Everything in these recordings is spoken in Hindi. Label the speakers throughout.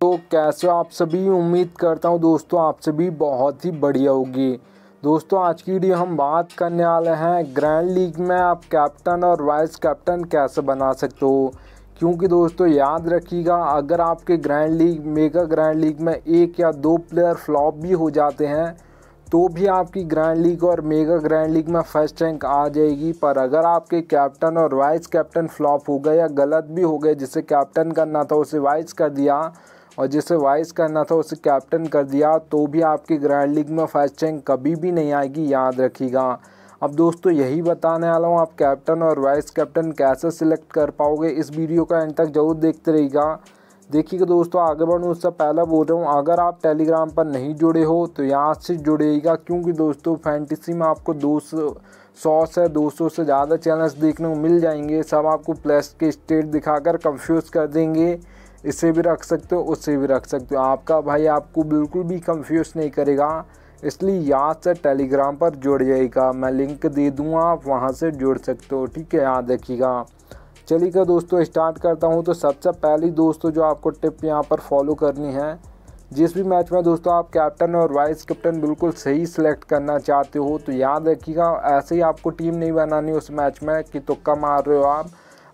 Speaker 1: तो कैसे हो आप सभी। उम्मीद करता हूँ दोस्तों आप सभी बहुत ही बढ़िया होगी। दोस्तों आज की वीडियो हम बात करने वाले हैं ग्रैंड लीग में आप कैप्टन और वाइस कैप्टन कैसे बना सकते हो। क्योंकि दोस्तों याद रखिएगा, अगर आपके grand league mega grand league में एक या दो प्लेयर फ्लॉप भी हो जाते हैं तो भी आपकी ग्रैंड लीग और मेगा ग्रैंड लीग में फर्स्ट रैंक आ जाएगी। पर अगर आपके कैप्टन और वाइस कैप्टन फ्लॉप हो गए या गलत भी हो गए, जिसे कैप्टन करना था उसे वाइस कर दिया और जिसे वाइस करना था उसे कैप्टन कर दिया, तो भी आपकी ग्रैंड लीग में फर्स्ट रैंक कभी भी नहीं आएगी, याद रखिएगा। अब दोस्तों यही बताने वाला हूँ, आप कैप्टन और वाइस कैप्टन कैसे सिलेक्ट कर पाओगे। इस वीडियो का एंड तक जरूर देखते रहिएगा। देखिएगा दोस्तों, आगे बढ़ूँ उससे पहले बोल रहा हूँ, अगर आप टेलीग्राम पर नहीं जुड़े हो तो यहाँ से जुड़िएगा। क्योंकि दोस्तों फैंटेसी में आपको 200 से 200 से ज़्यादा चैनल्स देखने को मिल जाएंगे। सब आपको प्लस के स्टेट दिखाकर कंफ्यूज कर देंगे। इसे भी रख सकते हो, उससे भी रख सकते हो। आपका भाई आपको बिल्कुल भी कंफ्यूज नहीं करेगा, इसलिए याद से टेलीग्राम पर जुड़ जाइएगा। मैं लिंक दे दूँगा, आप वहाँ से जुड़ सकते हो, ठीक है। याद रखिएगा। चलिएगा दोस्तों स्टार्ट करता हूँ। तो सबसे पहली दोस्तों जो आपको टिप यहाँ पर फॉलो करनी है, जिस भी मैच में दोस्तों आप कैप्टन और वाइस कैप्टन बिल्कुल सही सिलेक्ट करना चाहते हो तो याद रखिएगा, ऐसे ही आपको टीम नहीं बनानी उस मैच में कि तुक्का मार रहे हो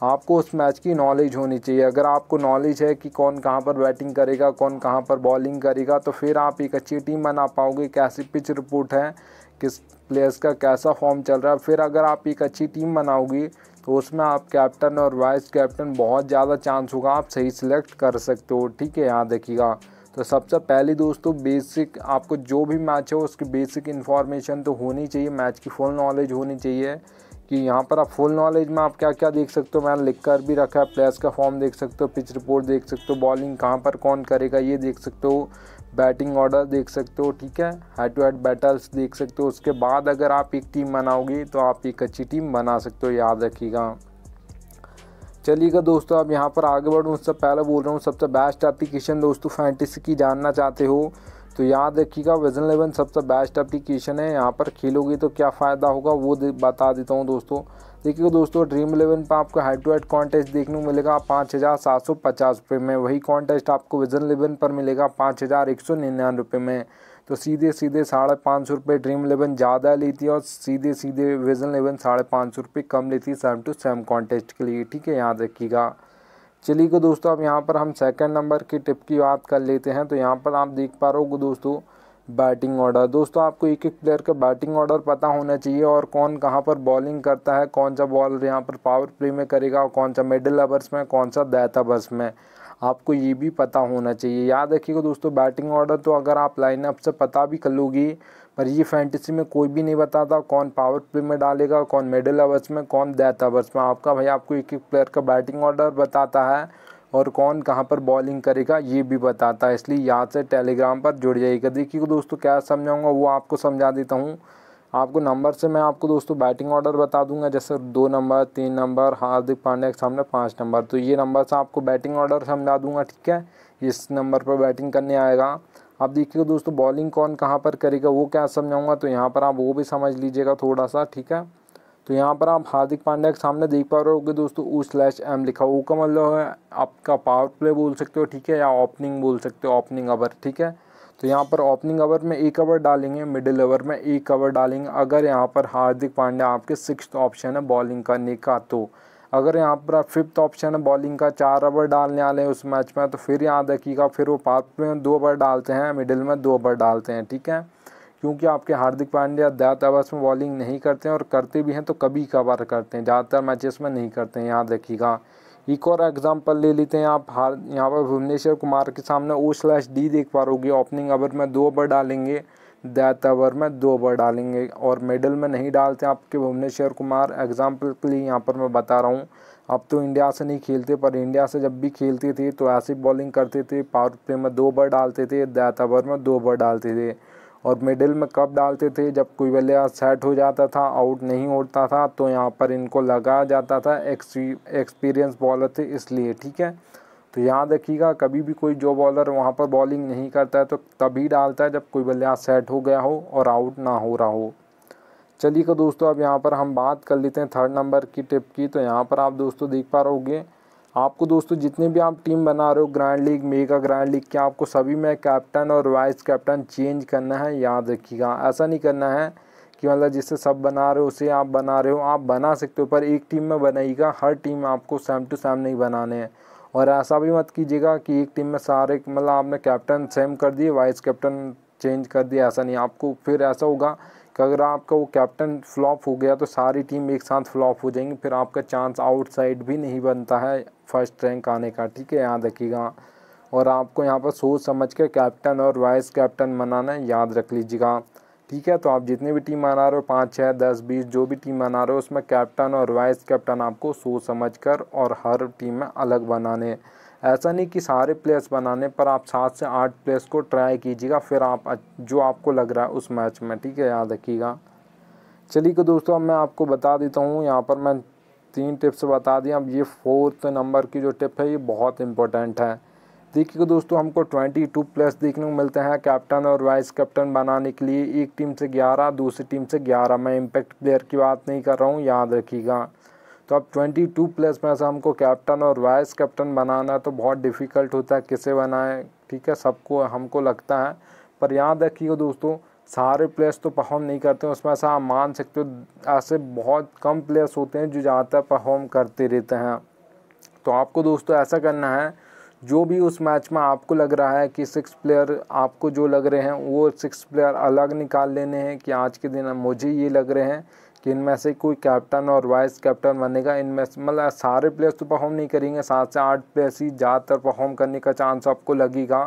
Speaker 1: आपको उस मैच की नॉलेज होनी चाहिए। अगर आपको नॉलेज है कि कौन कहाँ पर बैटिंग करेगा, कौन कहाँ पर बॉलिंग करेगा, तो फिर आप एक अच्छी टीम बना पाओगे। कैसी पिच रिपोर्ट है, किस प्लेयर्स का कैसा फॉर्म चल रहा है, फिर अगर आप एक अच्छी टीम बनाओगी तो उसमें आप कैप्टन और वाइस कैप्टन बहुत ज़्यादा चांस होगा आप सही सिलेक्ट कर सकते हो, ठीक है। याद रखिएगा। तो सबसे पहले दोस्तों बेसिक, आपको जो भी मैच है उसकी बेसिक इन्फॉर्मेशन तो होनी चाहिए, मैच की फुल नॉलेज होनी चाहिए। कि यहाँ पर आप फुल नॉलेज में आप क्या क्या देख सकते हो, मैंने लिख कर भी रखा है। प्लेयर्स का फॉर्म देख सकते हो, पिच रिपोर्ट देख सकते हो, बॉलिंग कहाँ पर कौन करेगा ये देख सकते हो, बैटिंग ऑर्डर देख सकते हो, ठीक है। हेड टू हेड बैटल्स देख सकते हो। उसके बाद अगर आप एक टीम बनाओगे तो आप एक अच्छी टीम बना सकते हो, याद रखिएगा। चलिएगा दोस्तों अब यहाँ पर आगे बढ़ूँ उससे पहले बोल रहा हूँ, सबसे बेस्ट एप्लीकेशन दोस्तों फैंटेसी की जानना चाहते हो तो याद रखिएगा विजन 11 सबसे बेस्ट एप्लीकेशन है। यहाँ पर खेलोगे तो क्या फ़ायदा होगा वो बता देता हूँ दोस्तों। देखिए दोस्तों ड्रीम 11 पर आपको हेड टू हेड कॉन्टेस्ट देखने को मिलेगा 5,750 रुपये में। वही कॉन्टेस्ट आपको विजन 11 पर मिलेगा 5,199 रुपये में। तो सीधे सीधे 550 रुपये ड्रीम 11 ज़्यादा लेती है और सीधे सीधे विजन 11 550 रुपये कम लेती है सेम टू सेम कॉन्टेस्ट के लिए, ठीक है। याद रखिएगा। चलिए दोस्तों अब यहाँ पर हम सेकंड नंबर की टिप की बात कर लेते हैं। तो यहाँ पर आप देख पा रहे हो दोस्तों बैटिंग ऑर्डर। दोस्तों आपको एक एक प्लेयर का बैटिंग ऑर्डर पता होना चाहिए और कौन कहाँ पर बॉलिंग करता है, कौन सा बॉलर यहाँ पर पावर प्ले में करेगा और कौन सा मिडिल ओवर्स में, कौन सा डेथ ओवर्स में, आपको ये भी पता होना चाहिए। याद रखिएगा दोस्तों बैटिंग ऑर्डर तो अगर आप लाइनअप से पता भी कर लोगी, पर ये फैंटेसी में कोई भी नहीं बताता कौन पावर प्ले में डालेगा, कौन मिडिल ओवर्स में, कौन डेथ ओवर्स में। आपका भाई आपको एक एक प्लेयर का बैटिंग ऑर्डर बताता है और कौन कहाँ पर बॉलिंग करेगा ये भी बताता है, इसलिए याद से टेलीग्राम पर जुड़ जाइएगा। देखिए दोस्तों क्या समझाऊंगा वो आपको समझा देता हूँ। आपको नंबर से मैं आपको दोस्तों बैटिंग ऑर्डर बता दूंगा, जैसे 2 नंबर, 3 नंबर, हार्दिक पांड्या के सामने 5 नंबर, तो ये नंबर से आपको बैटिंग ऑर्डर समझा दूंगा, ठीक है। इस नंबर पर बैटिंग करने आएगा। अब देखिए दोस्तों बॉलिंग कौन कहाँ पर करेगा वो क्या समझाऊंगा, तो यहाँ पर आप वो भी समझ लीजिएगा थोड़ा सा, ठीक है। तो यहाँ पर आप हार्दिक पांड्या के सामने देख पा रहे होगे दोस्तों U/M लिखा हुआ, का मतलब है आपका पावर प्ले बोल सकते हो, ठीक है, या ओपनिंग बोल सकते हो, ओपनिंग ओवर, ठीक है। तो यहाँ पर ओपनिंग ओवर में 1 ओवर डालेंगे, मिडिल ओवर में 1 ओवर डालेंगे। अगर यहाँ पर हार्दिक पांड्या आपके 6th ऑप्शन है बॉलिंग करने का, तो अगर यहाँ पर 5th ऑप्शन है बॉलिंग का, 4 ओवर डालने वाले हैं उस मैच में, तो फिर याद रखिएगा फिर वो पावर प्ले में 2 ओवर डालते हैं, मिडिल में 2 ओवर डालते हैं, ठीक है। क्योंकि आपके हार्दिक पांड्या डेथ ओवर्स में बॉलिंग नहीं करते हैं, और करते भी हैं तो कभी कभार करते हैं, ज़्यादातर मैचेस में नहीं करते हैं, याद रखिएगा। एक और एग्जांपल ले लेते हैं आप, यहाँ पर भुवनेश्वर कुमार के सामने O/D देख पा रहोगे, ओपनिंग ओवर में 2 ओवर डालेंगे, डेथ ओवर में 2 ओवर डालेंगे, और मिडिल में नहीं डालते आपके भुवनेश्वर कुमार। एग्जाम्पल के लिए यहाँ पर मैं बता रहा हूँ, अब तो इंडिया से नहीं खेलते, पर इंडिया से जब भी खेलते थे तो ऐसी बॉलिंग करते थे, पावर प्ले में 2 ओवर डालते थे, डेथ ओवर में 2 ओवर डालते थे। और मिडिल में कब डालते थे, जब कोई बल्लेबाज सेट हो जाता था, आउट नहीं होता था, तो यहाँ पर इनको लगाया जाता था, एक्सपीरियंस बॉलर थे इसलिए, ठीक है। तो याद रखिएगा कभी भी कोई जो बॉलर वहाँ पर बॉलिंग नहीं करता है तो तभी डालता है जब कोई बल्लेबाज सेट हो गया हो और आउट ना हो रहा हो। चलिए दोस्तों अब यहाँ पर हम बात कर लेते हैं थर्ड नंबर की टिप की। तो यहाँ पर आप दोस्तों देख पा रहोगे आपको दोस्तों जितने भी आप टीम बना रहे हो grand league, mega grand league के, आपको सभी में कैप्टन और वाइस कैप्टन चेंज करना है, याद रखिएगा। ऐसा नहीं करना है कि मतलब जिससे सब बना रहे हो उसे आप बना रहे हो, आप बना सकते हो पर एक टीम में बनाइएगा, हर टीम में आपको सेम टू सेम नहीं बनाने हैं। और ऐसा भी मत कीजिएगा कि एक टीम में सारे मतलब आपने कैप्टन सेम कर दिए, वाइस कैप्टन चेंज कर दिया, ऐसा नहीं। आपको फिर ऐसा होगा कि अगर आपका वो कैप्टन फ्लॉप हो गया तो सारी टीम एक साथ फ्लॉप हो जाएंगी, फिर आपका चांस आउटसाइड भी नहीं बनता है फर्स्ट रैंक आने का, ठीक है, याद रखिएगा। और आपको यहाँ पर सोच समझ के कैप्टन और वाइस कैप्टन बनाना है, याद रख लीजिएगा, ठीक है। तो आप जितनी भी टीम बना रहे हो 5, 6, 10, 20 जो भी टीम बना रहे हो उसमें कैप्टन और वाइस कैप्टन आपको सोच समझ कर और हर टीम में अलग बनाने हैं। ऐसा नहीं कि सारे प्लेयर्स बनाने, पर आप 7 से 8 प्लेयर्स को ट्राई कीजिएगा, फिर आप जो आपको लग रहा है उस मैच में, ठीक है, याद रखिएगा। चलिए तो दोस्तों अब मैं आपको बता देता हूँ, यहाँ पर मैं 3 टिप्स बता दिए। अब ये 4th नंबर की जो टिप है ये बहुत इंपॉर्टेंट है। देखिए दोस्तों, हमको 22 प्लेयर्स देखने को मिलते हैं कैप्टन और वाइस कैप्टन बनाने के लिए। एक टीम से 11, दूसरी टीम से 11। मैं इम्पैक्ट प्लेयर की बात नहीं कर रहा हूँ, याद रखिएगा। तो अब 22 प्लेयर्स में से हमको कैप्टन और वाइस कैप्टन बनाना तो बहुत डिफ़िकल्ट होता है, किसे बनाएं, ठीक है, सबको हमको लगता है। पर याद रखिएगा दोस्तों, सारे प्लेयर्स तो परफॉर्म नहीं करते हैं, उसमें से आप मान सकते हो ऐसे बहुत कम प्लेयर्स होते हैं जो ज़्यादातर परफॉर्म करते रहते हैं। तो आपको दोस्तों ऐसा करना है, जो भी उस मैच में आपको लग रहा है कि 6 प्लेयर आपको जो लग रहे हैं वो 6 प्लेयर अलग निकाल लेने हैं कि आज के दिन मुझे ये लग रहे हैं कि इनमें से कोई कैप्टन और वाइस कैप्टन बनेगा। इनमें मतलब सारे प्लेयर्स तो परफॉर्म नहीं करेंगे, 7 से 8 प्लेयर्स ही ज़्यादातर परफॉर्म करने का चांस आपको लगेगा।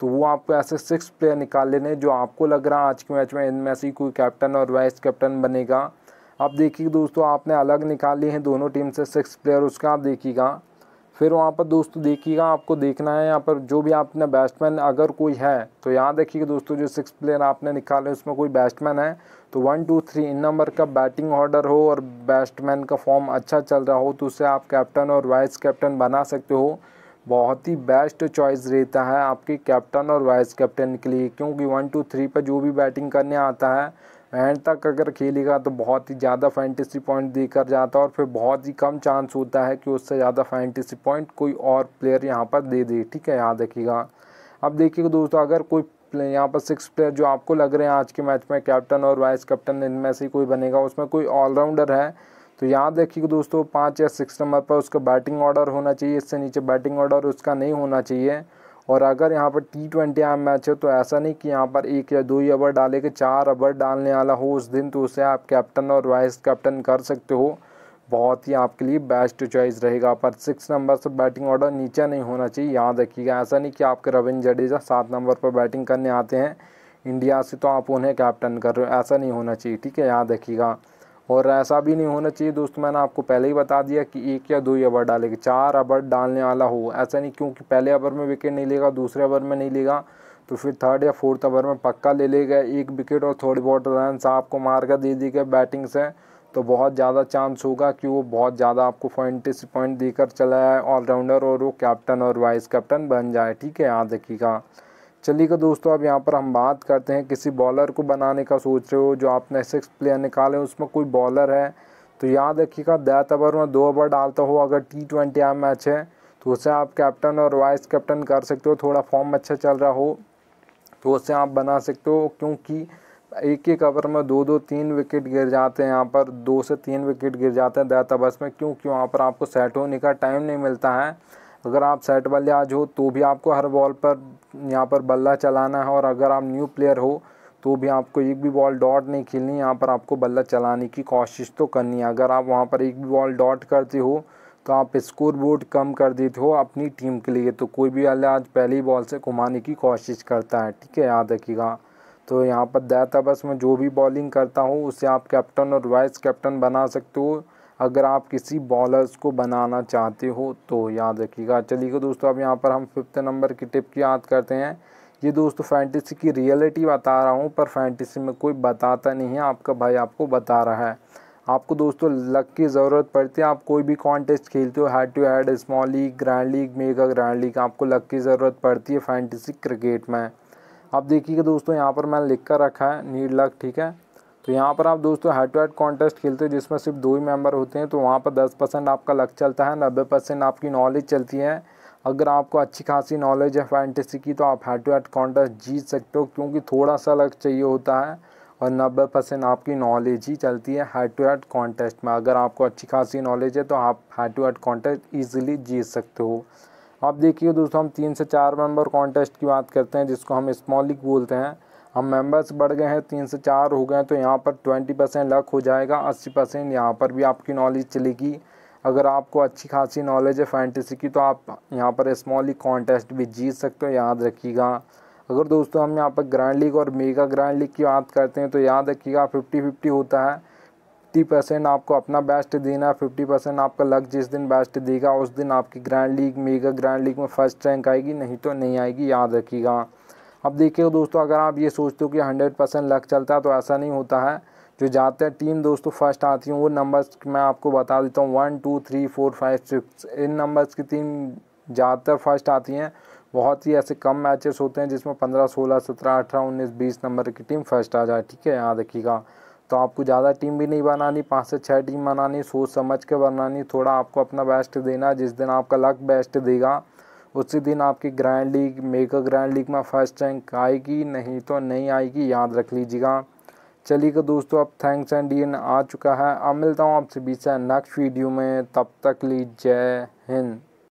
Speaker 1: तो वो आपको ऐसे 6 प्लेयर निकाल लेने जो आपको लग रहा है आज के मैच में इनमें से कोई कैप्टन और वाइस कैप्टन बनेगा। अब देखिए दोस्तों, आपने अलग निकाल लिए हैं दोनों टीम से 6 प्लेयर, उसका आप देखिएगा। फिर वहाँ पर दोस्तों देखिएगा, आपको देखना है यहाँ पर जो भी आपने बैट्समैन अगर कोई है तो याद रखिएगा दोस्तों, जो 6 प्लेयर आपने निकाले उसमें कोई बैट्समैन है तो 1, 2, 3 इन नंबर का बैटिंग ऑर्डर हो और बैट्समैन का फॉर्म अच्छा चल रहा हो तो उससे आप कैप्टन और वाइस कैप्टन बना सकते हो। बहुत ही बेस्ट चॉइस रहता है आपके कैप्टन और वाइस कैप्टन के लिए, क्योंकि 1, 2, 3 पर जो भी बैटिंग करने आता है एंड तक अगर खेलेगा तो बहुत ही ज़्यादा फैंटेसी पॉइंट देकर जाता है और फिर बहुत ही कम चांस होता है कि उससे ज़्यादा फैंटेसी पॉइंट कोई और प्लेयर यहाँ पर दे दे, ठीक है, याद रखिएगा। अब देखिएगा दोस्तों, अगर कोई यहाँ पर 6 प्लेयर जो आपको लग रहे हैं आज के मैच में कैप्टन और वाइस कैप्टन इनमें से कोई बनेगा, उसमें कोई ऑलराउंडर है तो याद रखिएगा दोस्तों 5 या 6 नंबर पर उसका बैटिंग ऑर्डर होना चाहिए, इससे नीचे बैटिंग ऑर्डर उसका नहीं होना चाहिए। और अगर यहाँ पर T20 मैच है तो ऐसा नहीं कि यहाँ पर 1 या 2 ही ओवर डाले कि 4 ओवर डालने वाला हो उस दिन, तो उसे आप कैप्टन और वाइस कैप्टन कर सकते हो, बहुत ही आपके लिए बेस्ट चॉइस रहेगा। पर 6 नंबर से बैटिंग ऑर्डर नीचे नहीं होना चाहिए, याद रखिएगा। ऐसा नहीं कि आपके रविंद्र जडेजा 7 नंबर पर बैटिंग करने आते हैं इंडिया से तो आप उन्हें कैप्टन कर रहे हो, ऐसा नहीं होना चाहिए, ठीक है, याद रखिएगा। और ऐसा भी नहीं होना चाहिए दोस्तों, मैंने आपको पहले ही बता दिया कि 1 या 2 ही ओवर डालेगी, 4 ओवर डालने वाला हो, ऐसा नहीं, क्योंकि पहले ओवर में विकेट नहीं लेगा, दूसरे ओवर में नहीं लेगा तो फिर 3rd या 4th ओवर में पक्का ले लेगा 1 विकेट और थोड़ी बहुत रन आपको मार कर दे देगा बैटिंग से, तो बहुत ज़्यादा चांस होगा कि वो बहुत ज़्यादा आपको फैंटेसी पॉइंट देकर चला जाए ऑलराउंडर और वो कैप्टन और वाइस कैप्टन बन जाए, ठीक है, याद रखिएगा। चलिएगा दोस्तों, अब यहाँ पर हम बात करते हैं, किसी बॉलर को बनाने का सोच रहे हो, जो आपने 6 प्लेयर निकाले उसमें कोई बॉलर है तो याद रखिएगा 10 ओवर में 2 ओवर डालता हो, अगर T20 मैच है तो उसे आप कैप्टन और वाइस कैप्टन कर सकते हो। थोड़ा फॉर्म अच्छा चल रहा हो तो उसे आप बना सकते हो, क्योंकि एक ओवर में 2-2, 3 विकेट गिर जाते हैं, यहाँ पर 2 से 3 विकेट गिर जाते हैं 10 ओवर्स में, क्योंकि वहाँ पर आपको सेट होने का टाइम नहीं मिलता है। अगर आप सेट बल्लेबाज हो तो भी आपको हर बॉल पर यहाँ पर बल्ला चलाना है, और अगर आप न्यू प्लेयर हो तो भी आपको एक भी बॉल डॉट नहीं खेलनी, यहाँ पर आपको बल्ला चलाने की कोशिश तो करनी है। अगर आप वहाँ पर एक भी बॉल डॉट करते हो तो आप स्कोर बोर्ड कम कर देते हो अपनी टीम के लिए, तो कोई भी बल्लेबाज पहली बॉल से घुमाने की कोशिश करता है, ठीक है, याद रखिएगा। तो यहाँ पर 10 ओवर्स में जो भी बॉलिंग करता हो उसे आप कैप्टन और वाइस कैप्टन बना सकते हो, अगर आप किसी बॉलर्स को बनाना चाहते हो तो, याद रखिएगा। चलिए दोस्तों, अब यहाँ पर हम 5th नंबर की टिप की याद करते हैं। ये दोस्तों फैंटेसी की रियलिटी बता रहा हूँ, पर फैंटेसी में कोई बताता नहीं है, आपका भाई आपको बता रहा है। आपको दोस्तों लक की ज़रूरत पड़ती है, आप कोई भी कॉन्टेस्ट खेलते हो, head to head, small league, grand league, mega grand league, आपको लक की ज़रूरत पड़ती है फैंटेसी क्रिकेट में। अब देखिएगा दोस्तों, यहाँ पर मैंने लिख कर रखा है नीड लक, ठीक है। तो यहाँ पर आप दोस्तों हेड टू हेड कॉन्टेस्ट खेलते हैं जिसमें सिर्फ 2 ही मेंबर होते हैं, तो वहाँ पर 10% आपका लक चलता है, 90% आपकी नॉलेज चलती है। अगर आपको अच्छी खासी नॉलेज है फैंटेसी की तो आप हेड टू हेड कॉन्टेस्ट जीत सकते हो, क्योंकि थोड़ा सा लक चाहिए होता है और 90% आपकी नॉलेज ही चलती है हेड टू हेड कॉन्टेस्ट में। अगर आपको अच्छी खासी नॉलेज है तो आप head to head contest easily जीत सकते हो। अब देखिए दोस्तों, हम 3 से 4 मेंबर कॉन्टेस्ट की बात करते हैं जिसको हम स्मॉल लीग बोलते हैं। हम मेंबर्स बढ़ गए हैं, 3 से 4 हो गए हैं, तो यहाँ पर 20% लक हो जाएगा, 80% यहाँ पर भी आपकी नॉलेज चलेगी। अगर आपको अच्छी खासी नॉलेज है फैंटेसी की तो आप यहाँ पर स्मॉल लीग कॉन्टेस्ट भी जीत सकते हो, याद रखिएगा। अगर दोस्तों हम यहाँ पर ग्रैंड लीग और मेगा ग्रैंड लीग की बात करते हैं तो याद रखिएगा 50-50 होता है। 50% आपको अपना बेस्ट देना है, 50% आपका लक जिस दिन बेस्ट देगा उस दिन आपकी grand league mega grand league में फर्स्ट रैंक आएगी, नहीं तो नहीं आएगी, याद रखिएगा। अब देखिए दोस्तों, अगर आप ये सोचते हो कि 100% लक चलता है तो ऐसा नहीं होता है। जो ज़्यादातर टीम दोस्तों फर्स्ट आती हैं वो नंबर्स मैं आपको बता देता हूँ, 1 2 3 4 5 6 इन नंबर्स की टीम ज़्यादातर फर्स्ट आती हैं। बहुत ही ऐसे कम मैचेस होते हैं जिसमें 15 16 17 18 19 20 नंबर की टीम फर्स्ट आ जाए, ठीक है, याद रखिएगा। तो आपको ज़्यादा टीम भी नहीं बनानी, 5 से 6 टीम बनानी, सोच समझ के बनानी, थोड़ा आपको अपना बेस्ट देना। जिस दिन आपका लक बेस्ट देगा उसी दिन आपकी grand league mega grand league में फर्स्ट रैंक आएगी, नहीं तो नहीं आएगी, याद रख लीजिएगा। चलिएगा दोस्तों, अब थैंक्स एंड इन आ चुका है। अब मिलता हूँ आपसे बीच नेक्स्ट वीडियो में, तब तक लीजिए जय हिंद।